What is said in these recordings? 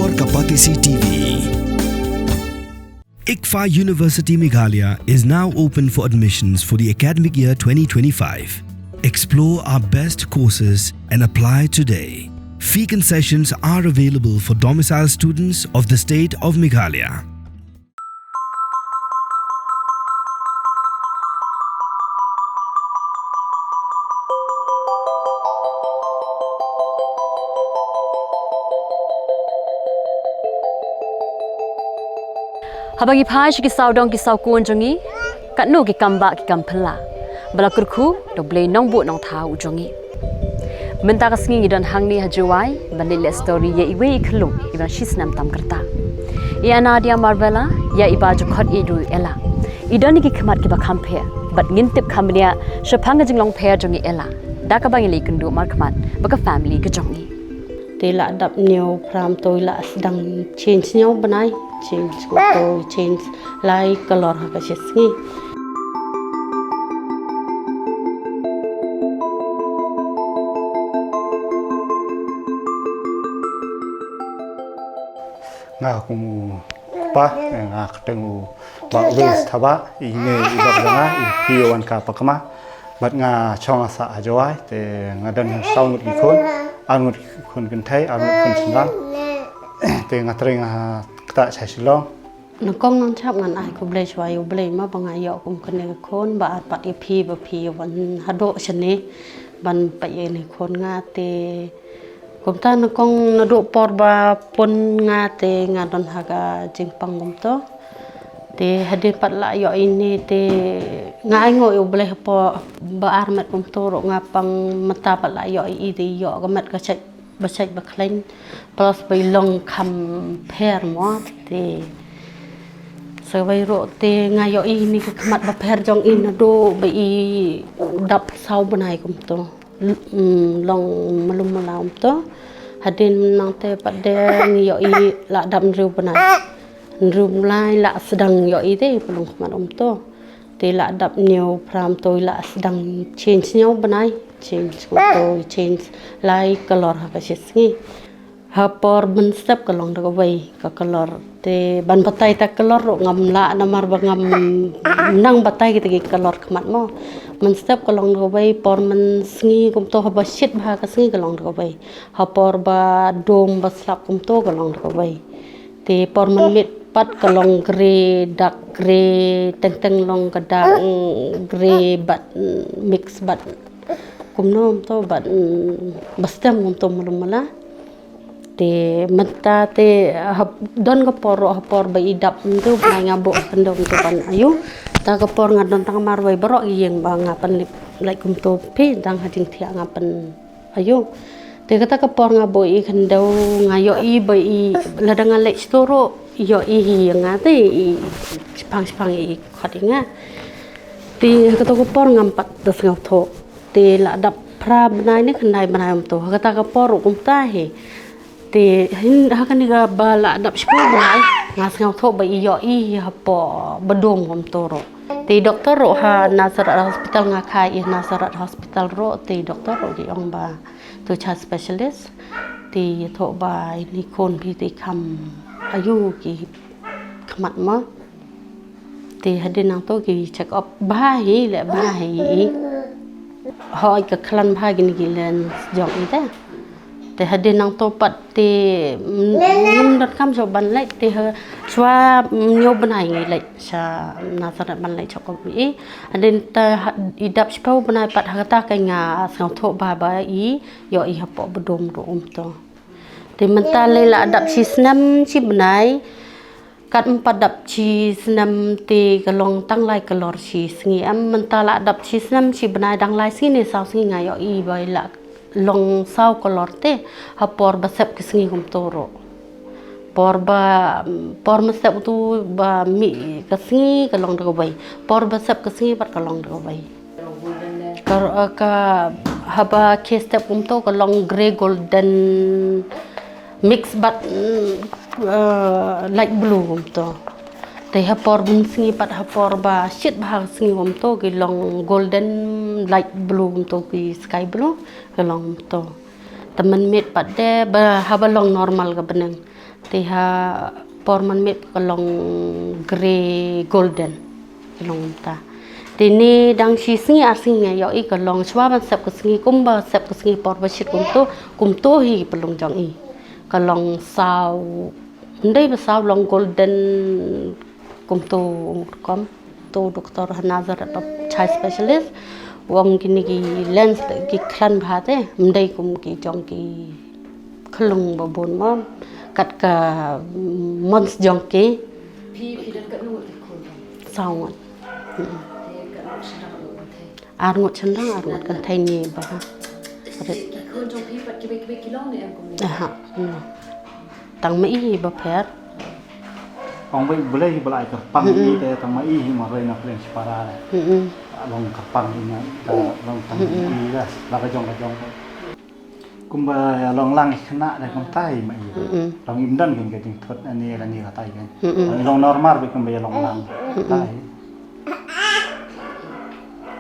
for Kapatisi TV. ICFA University Meghalaya is now open for admissions for the academic year 2025. Explore our best courses and apply today. Fee concessions are available for domicile students of the state of Meghalaya. Habagi phaj ki saudong ki saukun jongi katnu ki kamba ki kampela balakurku doble nongbu nong tha ujongi menta kasngi idon hangni hajuai banile story ye iwe ikhlum iban shisnam tam karta ya nadia marvela ya ibaju khot idu ela idoni ki khmat ki bakhampe but ngintip khamnia shapanga jinglong phe jongi ela dakabangi lekundu markmat baka family ki jongi tela dap new pram toila sedang change new banai change to change lai color ha ka sesngi nga kumu pa nga ketemu ba wes thaba ine ibak danga iwan ka pakama bat nga chong sa ajawai te nga dan saungut ikon angut kon kentai angut kon sindang te nga tring ta chai silong nakong nang chap ngan ai ko ble chwai ble ma banga yo kum kene kon ba pat iphi ba phi wan hado chane ban pa ye ni kon nga te kum ta nakong nado por ba pon nga te nga don haga jingpang gum to te hade pat la yo ini te nga ai ngo yo ble po ba armat kum to ro nga pang mata pat la yo i te yo ga mat ka chai ba chai ba klein plus by long kam per mo te so by ro te nga yo i ni khamat ba per jong in do ba i dap sau banai kum to long malum malam to hadin nang te pat de ni yo i la dam ru banai ru lai la sedang yo i te pelung khamat to te la dap new pram toi la sedang change new banai change to change lai color ha ka sesngi hapor ben step kalong da wei ka color te ban batai ta color ro ngam la namar ba ngam nang batai ki te color khmat mo men step kalong da wei por men sngi kum to ba shit ba ka sngi kalong da wei hapor ba dom ba slap kum to kalong da wei te por men mit pat kalong gray dark gray teng teng long ka dark gray but mix but kum nom to but bastam kum to malumala te mata te don ko por ba idap tu ba ngabo kendong tu pan ayu ta ko por ngadon tang marwai borok yeng ba ngapan lip like kum to pe dang hading thia ngapan ayu te kata ko por ngabo I kendau ngayo I ba I ladang lek storo yo I nga te spang I khodinga te kata ko por ngampat dos ngau te la dap pra banai ni khandai banai to kata ko por kum ta he te hin hakan ni ga bala dap spo banai ngas ngau tho ba yo I hapo bedom kom toro te doktor ro ha Nasarat hospital nga khai Nasarat hospital ro te doktor ro gi ong ba to child specialist te tho ba ni kon pi te kham ayu ki khmat ma te hadin nang to ki check up ba hi le ba hi hoi ka khlan ba gi ni gi len jong I ta te hadin nang to pat te ngum dot kam so ban lai te chwa nyo banai ngai lai sa Nasarat ban lai chok bi hadin ta idap spau banai pat hata ka nga sang tho ba I yo I hapo bedom ro to te menta le la adap si snam si banai kat empat dap si snam te kalong tang lai kalor si sngi am menta la adap si snam si banai dang lai si ni sa sngi nga yo I bai la long sau kolor te hapor basep kisngi kum toro por masep tu ba mi kisngi kalong da bai por basep kisngi pat kalong da bai ka haba ke step kum to kalong gray golden mix but light blue kum to te hapor bun singi pat hapor ba shit ba singi kum to ki long golden light blue kum to ki sky blue kalong to temen mit pat de ba haba long normal ka beneng Tiha porman mit kalong grey golden kalong ta. Tini dang si singi arsinga yo I kalong swaban sep ke singi kumba sep ke singi por bashit kumto hi pelong jong I. Kalong saw ndai ba saw long golden kumto kom to doktor Nazar atau child specialist wong kini ki lens ki klan bhate ndai kum ki jong ki khlung ba bon ma kat ka mons jong ki Pi dan kat nu saw arngot chandang arngot kan thai ni ba ha Khun jong pi pat kibe kilong ni em kum ni. ha tang mai ba pher Ong bai boleh belai ke pang ni te tang mai hi ma rei na plen separa le. Long ke pang ni long tang ni lah la ka jong kum ba long lang khna le kum tai mai. Long im dan kin ke ting thot ani la ni ka tai kan. Long normal be kum ba long lang tai.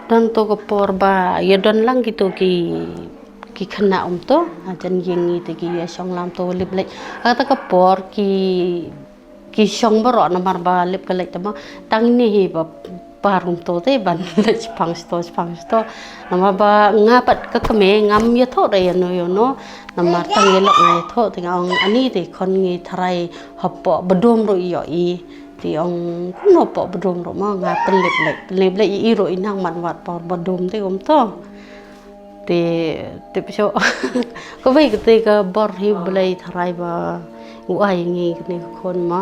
Dan to ko por ba ya don lang gitu ki khana to ajan yengi te ki ya song lam to lip lek ata ka por ki song baro na mar ba lip ka lek ta ma tang ni hi ba parum to te ban lek pang sto nama ba ngapat ka kame ngam ya tho re no yo no nama tang ye lok ngai tho te ngong ani te khon ngi thrai hoppo bedom ro yo I thì ông cũng nộp bộ bedom rồi mà ngà pen lep lek I rồi nang man wat po bedom te to thì cho có vậy cái cái bor hi blai thrai ba uai ngi ni kon ma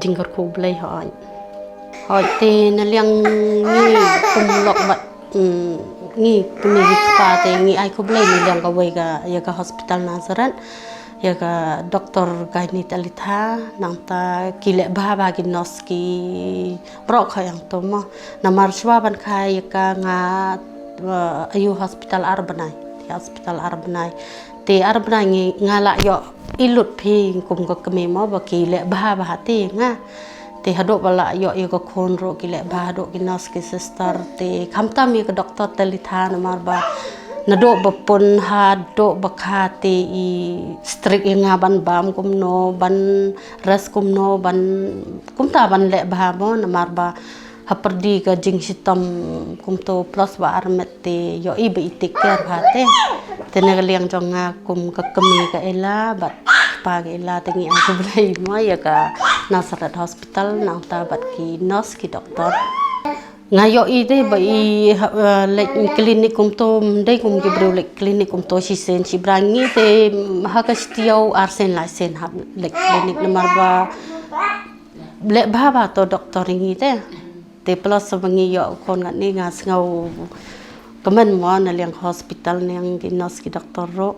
jingar ko blai hỏi thì nó liang ngi kum lok bat ngi puni pa te ngi ai ko blai ni liang ka wei ka ya ka hospital Nazaret ya ka doktor gaini talita nang ta kile ba ki nos ki pro khayang to ma namar shwa ban khai ka nga ayu hospital Arbanai te Arbanai ngi ngala yo ilut phi kum ko keme mo ba ki le ba te nga te hadok bala yo ko khon ro ki le ba do ki nos ki sister te khamta mi ka doktor talita namar ba nado bapun ha do bakhate I strict nga ban bam kum no ban ras kum no ban kumta ban le ba mo namar ba haperdi ka jing sitam kum to plus ba armete yo I be take care bate tenaga liang jonga kum ka kemi ka ela bat pa ka ela tengi aku blai mo ya ka Nazaret hospital nang ta bat ki nurse ki doktor ngayo I de ba I lek klinik kum to dai kum ki bro lek klinik kum to si sen si brangi te ha ka stiau arsen la sen ha lek klinik namar ba le ba to doktor ngi te plus bangi yo kon ngat ni nga ngau kaman mo na liang hospital niang ki nurse ki doktor ro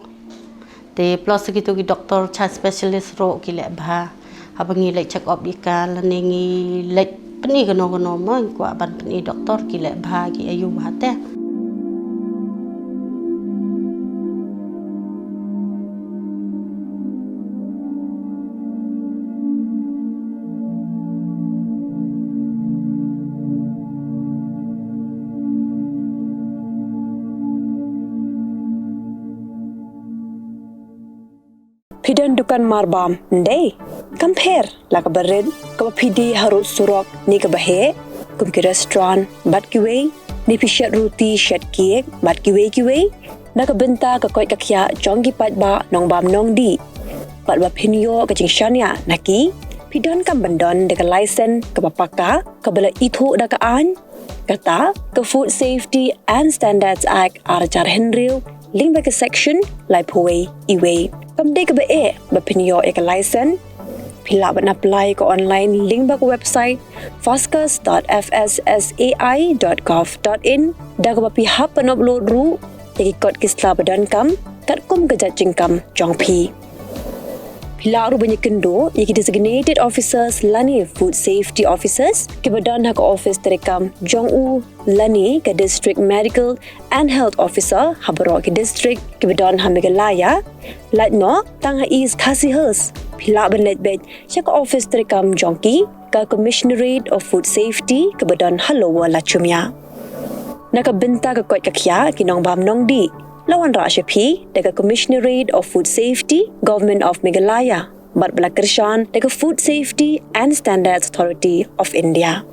te plus gitu ki doktor child specialist ro ki le ba abangi lek check up di ka la ngi lek peni kono mo kwa ban peni doktor ki le ba ki ayu ba te Pidan dukan marbam ndai compare la ka bared ka pidi harut surok ni ka bahe kum ki restaurant bat ki wei ni pishat roti shat cake bat ki wei na ka benta ka koi ka khya chong ki pat ba nong bam nong di pat ba phinyo ka jingshania naki pidan kam bandon de ka license ka papaka ka bala itho da ka an kata ka Food Safety and Standards Act arjar henril link ba ka section lai phoi iwei kam de ka ba e ba phinyo e ka license pila ban apply ko online link ba ko website foscas.fssai.gov.in da ka ba pi hap pan upload ru teki kod kisla badan kam kat kum ka jajing kam jong pi pila ru banyak kendo yaki designated officers lani food safety officers ke badan ha ka office terekam jong u lani ka district medical and health officer habaro ke district ke badan ha megalaya latno tang ha is khasihers pila ban let bed ka office terekam jongki ka commissionerate of food safety ke badan halowa lachumya nakabenta ka kot kakya kinong bam nong di lawan Rashapi daga Commissionerate of Food Safety, Government of Meghalaya, bat balakershan daga Food Safety and Standards Authority of India.